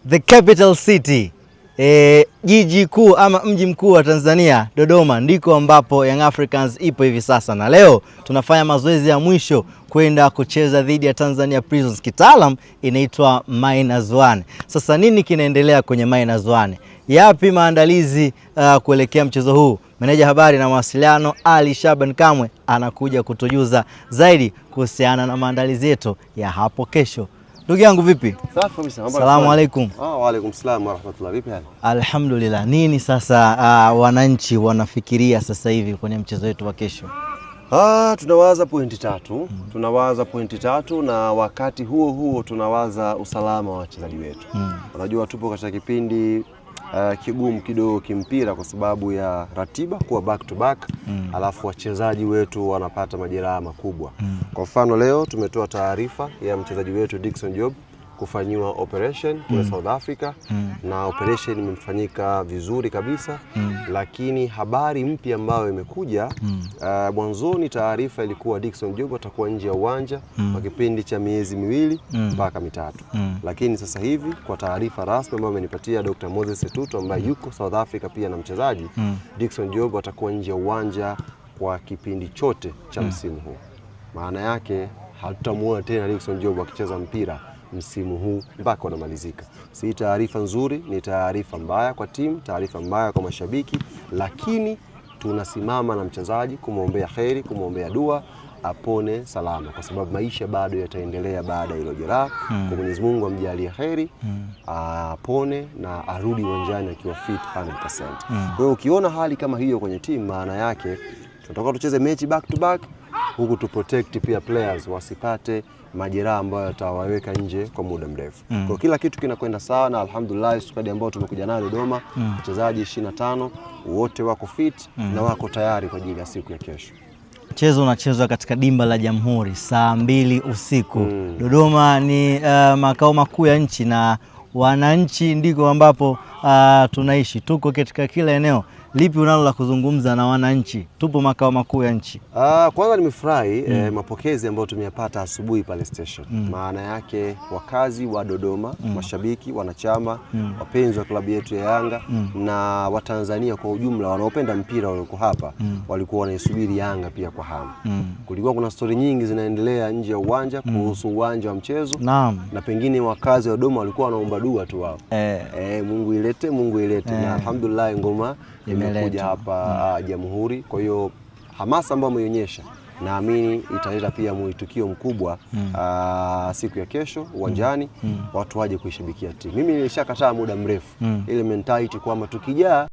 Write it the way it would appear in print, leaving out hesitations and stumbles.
The capital city, jiji kuu ama mji mkuu wa Tanzania, Dodoma, ndiko ambapo Young Africans ipo hivi sasa, na leo tunafanya mazoezi ya mwisho kwenda kucheza dhidi ya Tanzania Prisons. Kitaalam inaitwa -1. Sasa nini kinaendelea kwenye -1? Yapi maandalizi kuelekea mchezo huu? Meneja habari na mawasiliano Ali Shaban Kamwe anakuja kutujuza zaidi kuhusiana na maandalizi yetu ya hapo kesho. Ndugu yangu vipi? Safi kabisa. Asalamu alaykum. Wa alaykum salaam wa rahmatullahi. Vipi hali? Alhamdulillah. Nini sasa wananchi wanafikiria sasa hivi kwenye mchezo wetu wa kesho? Tunawaza pointi 3. Tunawaza pointi 3 na wakati huo huo tunawaza usalama wa wachezaji wetu. Unajua tupo katika kipindi kigumu kidogo kimpira kwa sababu ya ratiba kuwa back to back, alafu wachezaji wetu wanapata majeraha makubwa. Kwa mfano leo tumetoa taarifa ya mchezaji wetu Dickson Job kufanyiwa operation kule South Africa, na operation imefanyika vizuri kabisa. Lakini habari mpya ambayo imekuja, mwanzoni taarifa ilikuwa Dickson Job atakuwa nje ya uwanja kwa kipindi cha miezi 2 mpaka 3. Lakini sasa hivi kwa taarifa rasmi ambayo amenipatia Dr. Moses Setutu ambaye yuko South Africa pia na mchezaji, Dickson Job atakuwa nje ya uwanja kwa kipindi chote cha msimu huu. Maana yake hatutamuona tena Dickson Job akicheza mpira msimu huu mpaka unamalizika. Si taarifa nzuri, ni taarifa mbaya kwa timu, taarifa mbaya kwa mashabiki, lakini tunasimama na mchezaji kumwombea kheri, kumwombea dua apone salama, kwa sababu maisha bado yataendelea baada ya hilo jeraha. Kwa Mwenyezi Mungu amjalie kheri, apone na arudi uwanjani akiwa fit 100%. Kwa hiyo ukiona hali kama hiyo kwenye timu, maana yake tunataka tucheze mechi back to back, huku tu protect pia players wasipate majeraha ambayo yatawaweka nje kwa muda mrefu. Kwa kila kitu kinakwenda sawa na alhamdulillah, squad ambayo tumekuja nayo Dodoma, wachezaji 25 wote wako fit na wako tayari kwa ajili ya siku ya kesho. Mchezo unachezwa katika dimba la Jamhuri saa 2 usiku. Dodoma ni makao makuu ya nchi na wananchi ndiko ambapo tunaishi. Tuko katika kila eneo. Lipi unalo la kuzungumza na wananchi? Tupo makao makuu ya nchi. Kwanza nimefurahi mapokezi ambayo tumeyapata asubuhi pale station. Maana yake wakazi wa Dodoma, mashabiki, wanachama, wapenzi wa klabu yetu ya Yanga na Watanzania kwa ujumla wanaopenda mpira walioko hapa walikuwa wanaisubiri Yanga pia kwa hamu. Kulikuwa kuna story nyingi zinaendelea nje ya uwanja kuhusu uwanja wa mchezo. Na pengine wakazi wa Dodoma walikuwa wanaomba dua tu wao. Mungu ilete, Mungu ilete. Na alhamdulillah ngoma imekuja hapa Jamhuri. Kwa hiyo hamasa ambayo ameonyesha naamini italeta pia mwitikio mkubwa siku ya kesho uwanjani, watu waje kuishabikia timu. Mimi nilishakataa muda mrefu ile mentality kwamba tukijaa